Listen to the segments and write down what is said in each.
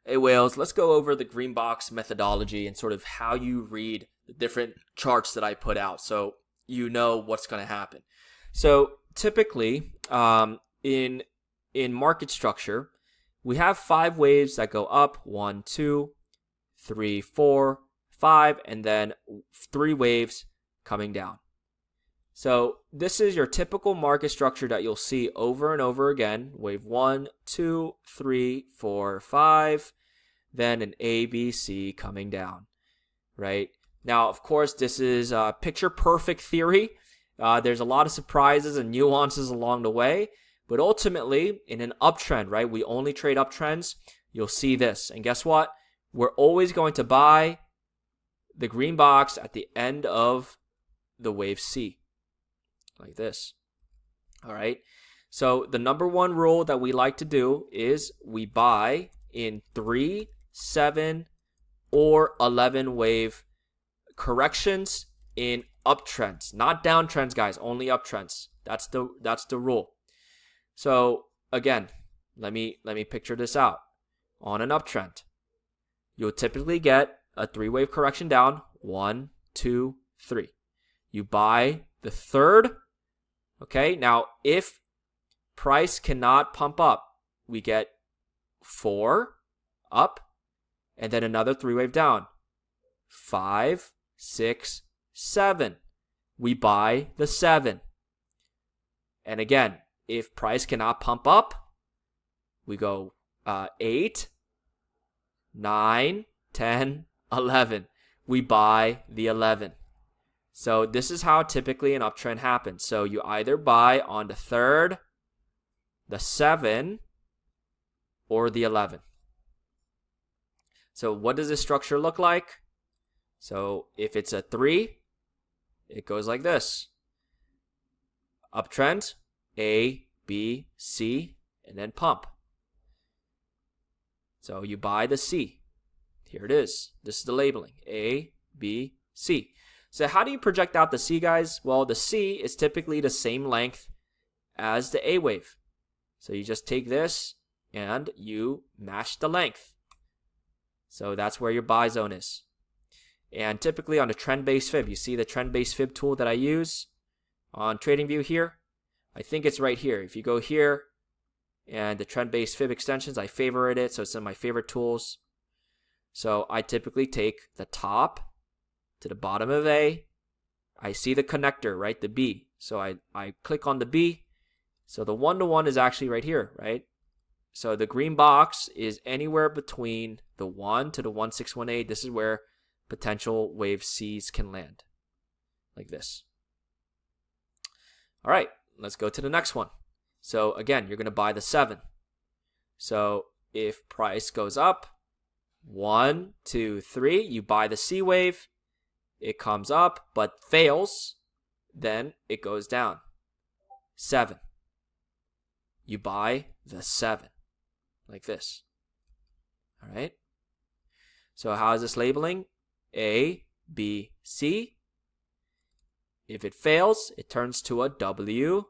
Hey Wales, let's go over the green box methodology and sort of how you read the different charts that I put out so you know what's going to happen. So typically in market structure, we have 5 waves that go up, 1, 2, 3, 4, 5, and then 3 waves coming down. So this is your typical market structure that you'll see over and over again. Wave 1, 2, 3, 4, 5, then an A, B, C coming down, right? Now, of course, this is picture perfect theory. There's a lot of surprises and nuances along the way, but ultimately in an uptrend, right? We only trade uptrends. You'll see this, and guess what? We're always going to buy the green box at the end of the wave C. Like this. All right. So the number one rule that we like to do is we buy in 3, 7, or 11 wave corrections in uptrends, not downtrends, guys, only uptrends. That's the rule. So again, let me picture this out. On an uptrend, you'll typically get a 3-wave correction down, 1, 2, 3. You buy the third. Okay, now if price cannot pump up, we get 4 up and then another 3-wave down. 5, 6, 7. We buy the 7. And again, if price cannot pump up, we go 8, 9, 10, 11. We buy the 11. So this is how typically an uptrend happens. So you either buy on the 3rd, the 7, or the 11. So what does this structure look like? So if it's a 3, it goes like this. Uptrend, A, B, C, and then pump. So you buy the C. Here it is. This is the labeling. A, B, C. So how do you project out the C, guys? Well, the C is typically the same length as the A wave. So you just take this and you match the length. So that's where your buy zone is. And typically on the trend-based fib, you see the trend-based fib tool that I use on TradingView here? I think it's right here. If you go here and the trend-based fib extensions, I favorite it, so it's in my favorite tools. So I typically take the top to the bottom of A. I see the connector, right? The B. So I click on the B. So the 1-to-1 is actually right here, right? So the green box is anywhere between the 1 to the 1618. This is where potential wave C's can land. Like this. All right, let's go to the next one. So again, you're going to buy the 7. So if price goes up, 1, 2, 3, you buy the C wave. It comes up but fails, then it goes down. 7. You buy the 7. Like this. All right. So how is this labeling? A, B, C. If it fails, it turns to a W,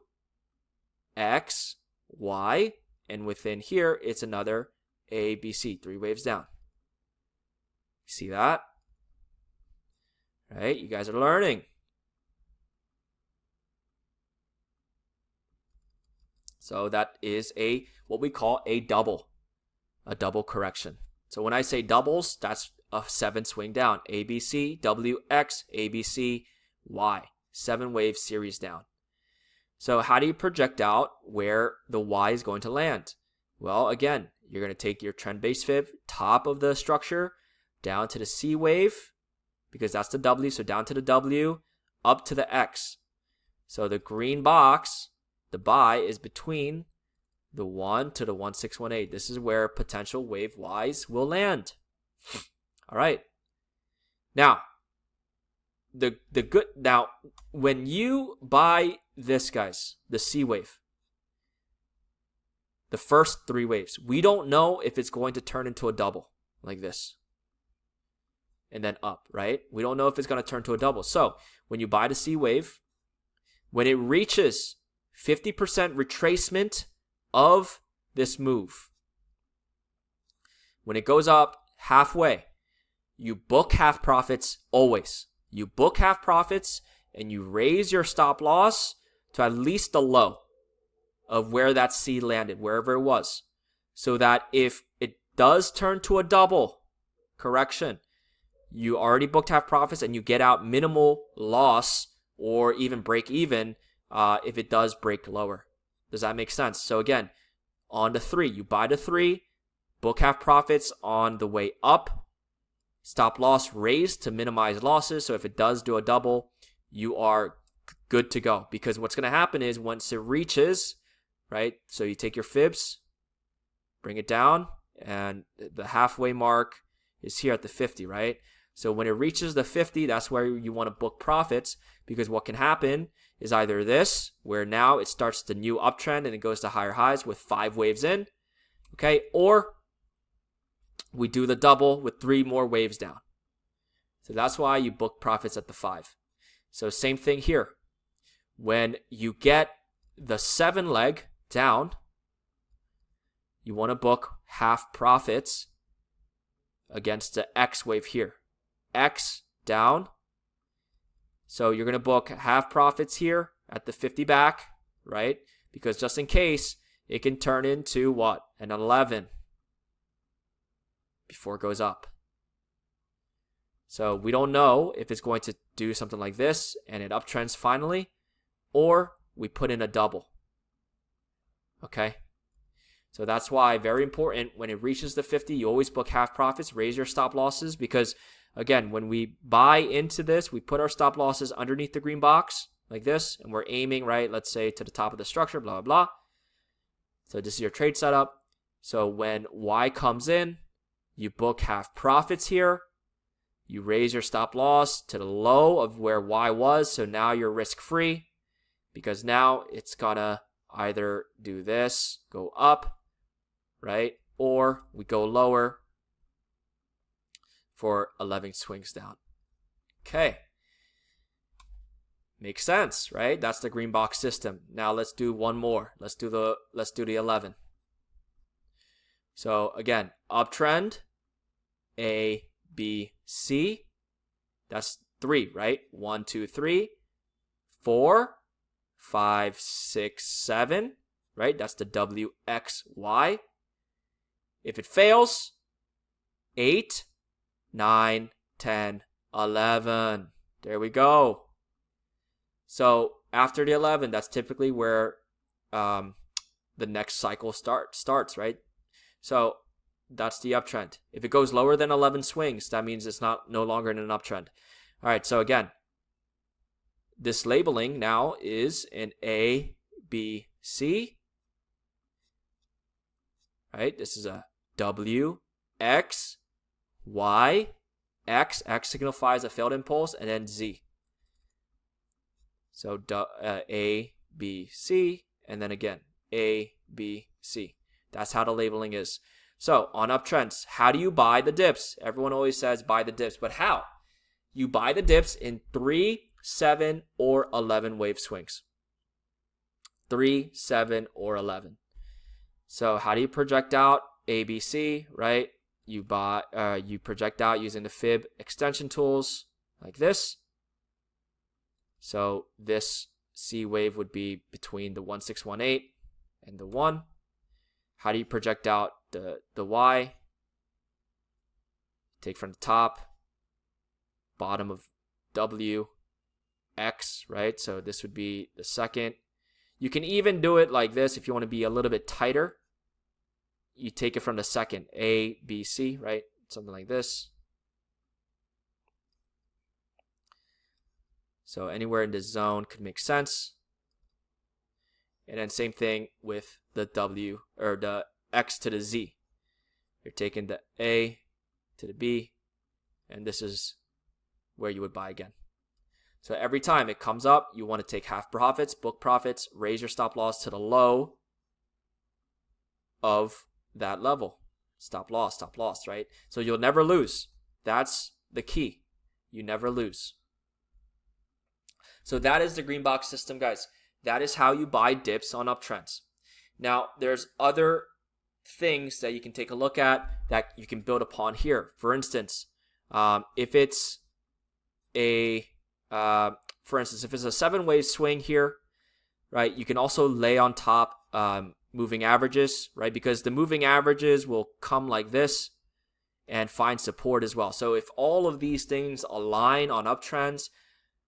X, Y, and within here, it's another A, B, C, 3 waves down. See that? Right? You guys are learning. So that is what we call a double correction. So when I say doubles, that's a 7 swing down. A, B, C, W, X, A, B, C, Y. 7 wave series down. So how do you project out where the Y is going to land? Well, again, you're going to take your trend-based fib, top of the structure, down to the C wave, because that's the W, so down to the W, up to the X. So the green box, the buy, is between the 1 to the 1618. This is where potential wave Ys will land. All right. Now, now when you buy this, guys, the C wave, the first 3 waves, we don't know if it's going to turn into a double like this and then up, right? We don't know if it's going to turn to a double. So when you buy the C wave, when it reaches 50% retracement of this move, When it goes up halfway, you book half profits always. You book half profits and you raise your stop loss to at least the low of where that C landed, wherever it was. So that if it does turn to a double correction, you already booked half profits and you get out minimal loss or even break even if it does break lower. Does that make sense? So again, on the 3, you buy the 3, book half profits on the way up, stop loss raised to minimize losses. So if it does do a double, you are good to go. Because what's going to happen is once it reaches, right? So you take your fibs, bring it down, and the halfway mark is here at the 50, right? So when it reaches the 50, that's where you want to book profits, because what can happen is either this, where now it starts the new uptrend and it goes to higher highs with 5 waves in, okay? Or we do the double with 3 more waves down. So that's why you book profits at the 5. So same thing here. When you get the 7 leg down, you want to book half profits against the X wave here. X down. So you're going to book half profits here at the 50 back, right? Because just in case, it can turn into what? An 11 before it goes up. So we don't know if it's going to do something like this and it uptrends finally, or we put in a double. Okay? So that's why, very important, when it reaches the 50, you always book half profits, raise your stop losses, because again, when we buy into this, we put our stop losses underneath the green box like this, and we're aiming, right, let's say to the top of the structure, blah, blah, blah. So this is your trade setup. So when Y comes in, you book half profits here. You raise your stop loss to the low of where Y was, so now you're risk-free, because now it's gonna either do this, go up, right, or we go lower for 11 swings down. Okay. Makes sense, right? That's the green box system. Now let's do one more. Let's do the 11. So again, uptrend, A, B, C. That's 3, right? 1, 2, 3, 4, 5, 6, 7, right? That's the W, X, Y. If it fails, 8, 9, 10, 11. There we go. So after the 11, that's typically where the next cycle starts, right? So that's the uptrend. If it goes lower than 11 swings, that means it's no longer in an uptrend. All right, so again, this labeling now is an A, B, C. Right? This is a W, X, Y, X signifies a failed impulse, and then Z. So A, B, C, and then again, A, B, C. That's how the labeling is. So on uptrends, how do you buy the dips? Everyone always says buy the dips, but how? You buy the dips in 3, 7, or 11 wave swings. 3, 7, or 11. So how do you project out ABC, right? You project out using the fib extension tools like this. So this C wave would be between the 1618 and the 1. How do you project out the Y? Take from the top, bottom of W, X, right? So this would be the second. You can even do it like this if you want to be a little bit tighter. You take it from the second, A, B, C, right? Something like this. So anywhere in this zone could make sense. And then same thing with the W, or the X to the Z. You're taking the A to the B, and this is where you would buy again. So every time it comes up, you want to take half profits, book profits, raise your stop loss to the low of that level. Stop loss, right? So you'll never lose. That's the key. You never lose. So that is the green box system, guys. That is how you buy dips on uptrends. Now, there's other things that you can take a look at that you can build upon here. For instance, if it's a if it's a 7-wave swing here, right, you can also lay on top moving averages, right, because the moving averages will come like this and find support as well. So if all of these things align on uptrends,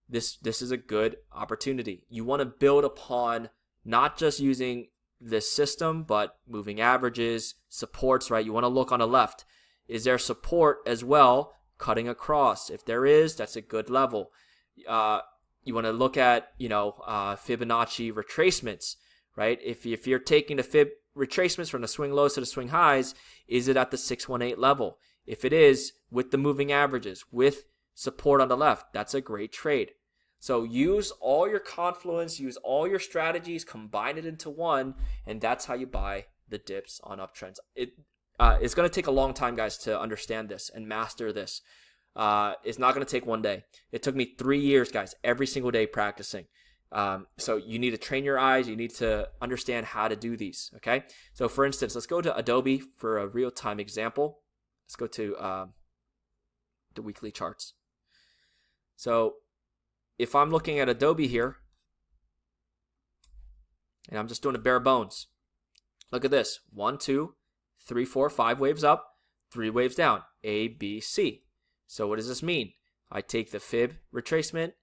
this is a good opportunity. You want to build upon not just using this system, but moving averages, supports, right? You want to look on the left. Is there support as well cutting across? If there is, that's a good level. You want to look at, Fibonacci retracements, right? If you're taking the fib retracements from the swing lows to the swing highs, is it at the 618 level? If it is, with the moving averages, with support on the left, that's a great trade. So use all your confluence, use all your strategies, combine it into one, and that's how you buy the dips on uptrends. It's going to take a long time, guys, to understand this and master this. It's not going to take one day. It took me 3 years, guys, every single day practicing. So you need to train your eyes. You need to understand how to do these, okay? So for instance, let's go to Adobe for a real-time example. Let's go to the weekly charts. So if I'm looking at Adobe here, and I'm just doing a bare bones, look at this. 1, 2, 3, 4, 5 waves up, 3 waves down. A, B, C. So what does this mean? I take the fib retracement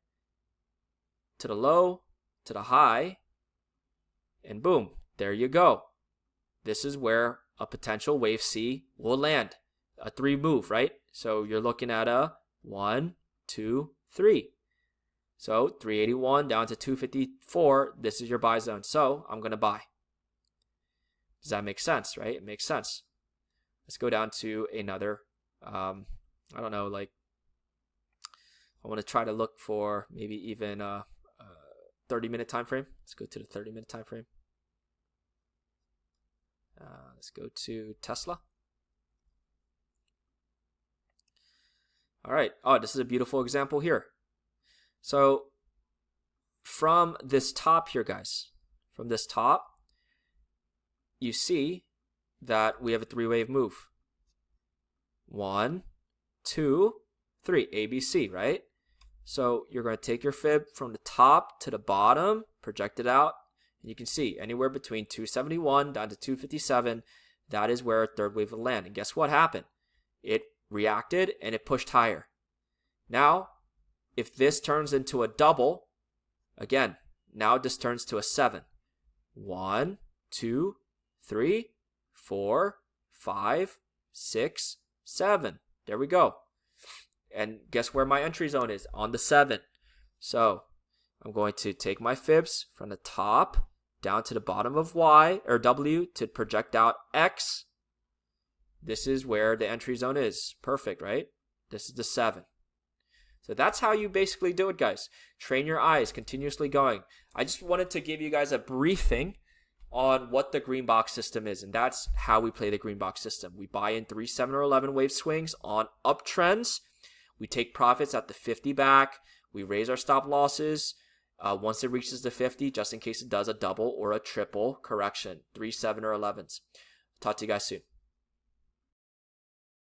to the low, to the high, and boom, there you go. This is where a potential wave C will land. A 3 move, right? So you're looking at a 1, 2, 3. So 381 down to 254, this is your buy zone. So I'm going to buy. Does that make sense, right? It makes sense. Let's go down to another, I don't know, like I want to try to look for maybe even a 30-minute time frame. Let's go to the 30-minute time frame. Let's go to Tesla. All right. Oh, this is a beautiful example here. So from this top here, guys, from this top, you see that we have a 3-wave move. 1, 2, 3, ABC, right? So you're going to take your fib from the top to the bottom, project it out, and you can see anywhere between 271 down to 257, that is where a 3rd wave will land. And guess what happened? It reacted and it pushed higher. Now, if this turns into a double, again, now this turns to a 7. 1, 2, 3, 4, 5, 6, 7. There we go. And guess where my entry zone is? On the 7. So I'm going to take my fibs from the top down to the bottom of Y or W to project out X. This is where the entry zone is. Perfect, right? This is the 7. So that's how you basically do it, guys. Train your eyes, continuously going. I just wanted to give you guys a briefing on what the green box system is, and that's how we play the green box system. We buy in 3, 7, or 11 wave swings on uptrends. We take profits at the 50 back. We raise our stop losses once it reaches the 50, just in case it does a double or a triple correction, 3, 7, or 11s. Talk to you guys soon.